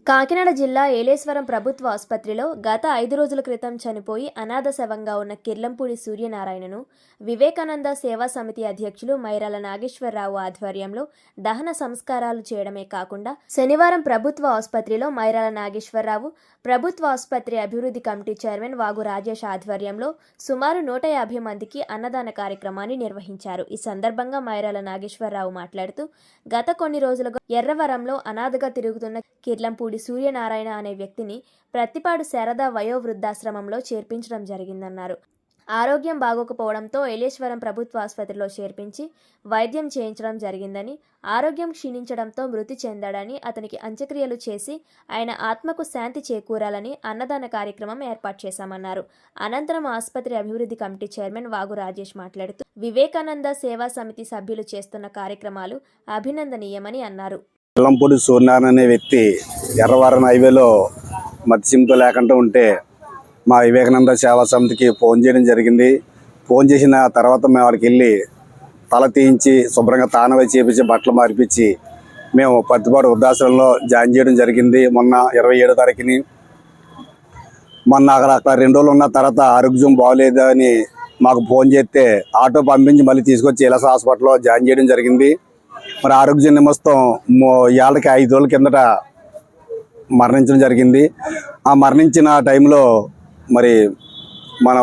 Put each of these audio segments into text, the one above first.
కాకినాడ జిల్లా ఏలేశ్వరం ప్రభుత్వ ఆసుపత్రిలో గత 5 రోజుల క్రితం చనిపోయి అనాథ శవంగా ఉన్న కిర్లంపూడి సూర్యనారాయణను వివేకానంద సేవా సమితి అధ్యక్షులు మైరాల నాగేశ్వరరావు ఆధ్వర్యంలో దహన సంస్కారాలు చేయడమే కాకుండా శనివారం ప్రభుత్వ ఆసుపత్రిలో మైరాల నాగేశ్వరరావు ప్రభుత్వ ఆసుపత్రి అభివృద్ధి కమిటీ చైర్మన్ వాగు రాజేష్ ఆధ్వర్యంలో సుమారు 150 మందికి అన్నదాన కార్యక్రమాన్ని నిర్వహించారు. ఈ సందర్భంగా మైరాల నాగేశ్వరరావు మాట్లాడుతూ గత కొన్ని రోజులుగా ఎర్రవరంలో అనాథగా తిరుగుతున్న కిర్లంపూడి సూర్యనారాయణ అనే వ్యక్తిని ప్రత్తిపాడు శారదా వయోవృద్ధాశ్రమంలో చేర్పించడం జరిగిందన్నారు. ఆరోగ్యం బాగోకపోవడంతో ఏలేశ్వరం ప్రభుత్వ ఆసుపత్రిలో చేర్పించి వైద్యం చేయించడం జరిగిందని, ఆరోగ్యం క్షీణించడంతో మృతి చెందాడని, అతనికి అంత్యక్రియలు చేసి ఆయన ఆత్మకు శాంతి చేకూరాలని అన్నదాన కార్యక్రమం ఏర్పాటు చేశామన్నారు. అనంతరం ఆసుపత్రి అభివృద్ధి కమిటీ చైర్మన్ వాగు రాజేష్ మాట్లాడుతూ వివేకానంద సేవా సమితి సభ్యులు చేస్తున్న కార్యక్రమాలు అభినందనీయమని అన్నారు. కిర్లంపూడి సూర్యనారాయణ అనే వ్యక్తి ఎర్రవరం హైవేలో మత్స్యంతో లేకుండా ఉంటే మా వివేకానంద సేవా సమితికి ఫోన్ చేయడం జరిగింది. ఫోన్ చేసిన తర్వాత మేము వాడికి వెళ్ళి తల తీయించి శుభ్రంగా తానవై చేపించి బట్టలు మార్పించి మేము ప్రత్తిపాడు వృద్ధాశ్రమంలో జాయిన్ చేయడం జరిగింది. మొన్న 27వ తారీఖుని మొన్న అక్కడ 2 రోజులు ఉన్న తర్వాత ఆరోగ్యం బాగోలేదు అని మాకు ఫోన్ చేస్తే ఆటో పంపించి మళ్ళీ తీసుకొచ్చి ఇలాస హాస్పిటల్లో జాయిన్ చేయడం జరిగింది. మరి ఆరోగ్య నిమిత్తం ఏళ్ళకి 5 రోజుల కిందట మరణించడం జరిగింది. ఆ మరణించిన టైంలో మరి మన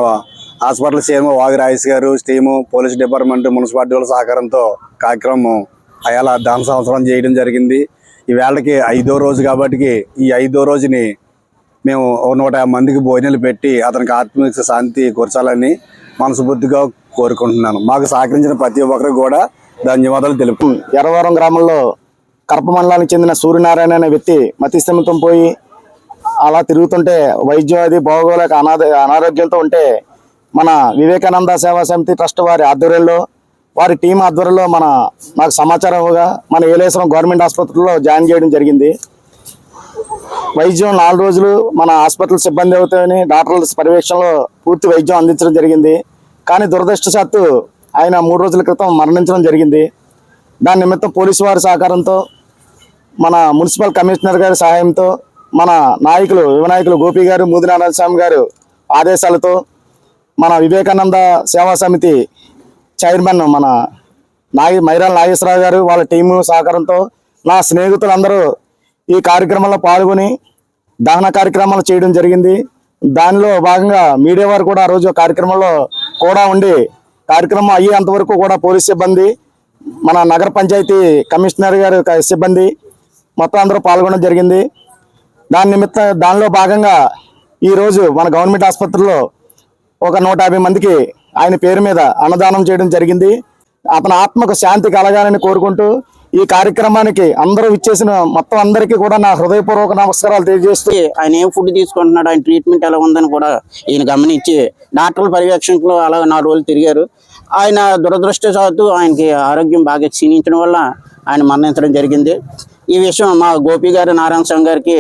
హాస్పిటల్ సీఎం వాగు రాజేష్ గారు, టీము, పోలీస్ డిపార్ట్మెంట్, మున్సిపాలిటీ వాళ్ళ సహకారంతో కార్యక్రమం అలా దాన సంవత్సరం చేయడం జరిగింది. ఈ వేళకి 5వ రోజు కాబట్టి ఈ 5వ రోజుని మేము 150 మందికి భోజనాలు పెట్టి అతనికి ఆత్మీయ శాంతి కూర్చాలని మనస్ఫూర్తిగా కోరుకుంటున్నాను. మాకు సహకరించిన ప్రతి ఒక్కరికి కూడా ధన్యవాదాలు తెలుపు. ఎర్రవరం గ్రామంలో కరప మండలానికి చెందిన సూర్యనారాయణ అనే వ్యక్తి మతిస్థిమితం పోయి అలా తిరుగుతుంటే వైద్యం అది బాగోలేక అనారోగ్యంతో ఉంటే మన వివేకానంద సేవా సమితి ట్రస్ట్ వారి ఆధ్వర్యంలో, వారి టీం ఆధ్వర్యంలో నాకు సమాచారంగా మన ఏలేశ్వరం గవర్నమెంట్ ఆసుపత్రిలో జాయిన్ చేయడం జరిగింది. వైద్యం 4 రోజులు మన హాస్పిటల్ సిబ్బంది అవుతాయని డాక్టర్ల పర్యవేక్షణలో పూర్తి వైద్యం అందించడం జరిగింది. కానీ దురదృష్టవశాత్తు ఆయన 3 రోజుల క్రితం మరణించడం జరిగింది. దాని నిమిత్తం పోలీసు వారి సహకారంతో, మన మున్సిపల్ కమిషనర్ గారి సహాయంతో, మన నాయకులు యువనాయకులు గోపి గారు, మూదినారాయణ స్వామి గారు ఆదేశాలతో, మన వివేకానంద సేవా సమితి చైర్మన్ మన మైరాల నాగేశ్వరరావు గారు వాళ్ళ టీము సహకారంతో, నా స్నేహితులందరూ ఈ కార్యక్రమంలో పాల్గొని దహన కార్యక్రమాలు చేయడం జరిగింది. దానిలో భాగంగా మీడియా వారు కూడా ఆ రోజు కార్యక్రమంలో కూడా ఉండి కార్యక్రమం అయ్యేంతవరకు కూడా పోలీస్ సిబ్బంది, మన నగర పంచాయతీ కమిషనర్ గారు సిబ్బంది మొత్తం అందరూ పాల్గొనడం జరిగింది. దానిలో భాగంగా ఈరోజు మన గవర్నమెంట్ ఆసుపత్రిలో ఒక 150 మందికి ఆయన పేరు మీద అన్నదానం చేయడం జరిగింది. అతని ఆత్మకు శాంతి కలగాలని కోరుకుంటూ ఈ కార్యక్రమానికి అందరూ ఇచ్చేసిన మొత్తం అందరికీ కూడా నా హృదయపూర్వక నమస్కారాలు తెలియజేస్తూ, ఆయన ఏం ఫుడ్ తీసుకుంటున్నాడు, ఆయన ట్రీట్మెంట్ ఎలా ఉందని కూడా ఈయన గమనించి డాక్టర్ల పర్యవేక్షణలో అలా 4 రోజులు తిరిగారు. ఆయన దురదృష్టవశాత్తు ఆయనకి ఆరోగ్యం బాగా క్షీణించడం వల్ల ఆయన మరణించడం జరిగింది. ఈ విషయం మా గోపి గారు, నారాయణ స్వామి గారికి,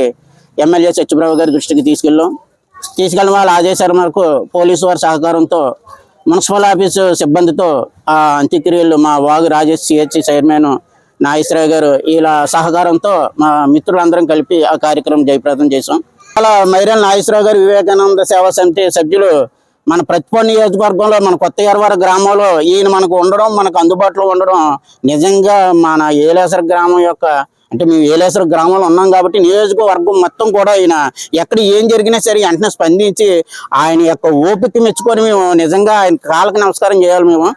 ఎమ్మెల్యే సత్యప్రభు గారి దృష్టికి తీసుకెళ్ళిన వాళ్ళ ఆదేశాల మేరకు పోలీసు వారి సహకారంతో, మున్సిపల్ ఆఫీసు సిబ్బందితో ఆ అంత్యక్రియలు మా వాగు రాజేష్ సిహెచ్ చైర్మన్ నాగేశ్వరరావు గారు ఇలా సహకారంతో మా మిత్రులందరం కలిపి ఆ కార్యక్రమం జయప్రదం చేశాం. అలా మైరాల నాగేశ్వరరావు గారు వివేకానంద సేవా సమితి సభ్యులు మన ప్రతిపాడు నియోజకవర్గంలో మన కొత్త ఎర్రవరం గ్రామంలో ఈయన మనకు ఉండడం, మనకు అందుబాటులో ఉండడం నిజంగా మన ఏలేశ్వరం గ్రామం యొక్క, అంటే మేము ఏలేశ్వరం గ్రామంలో ఉన్నాం కాబట్టి నియోజకవర్గం మొత్తం కూడా ఈయన ఎక్కడ ఏం జరిగినా సరే వెంటనే స్పందించి ఆయన యొక్క ఓపిక మెచ్చుకొని మేము నిజంగా ఆయన కాళ్ళకి నమస్కారం చేయాలి. మేము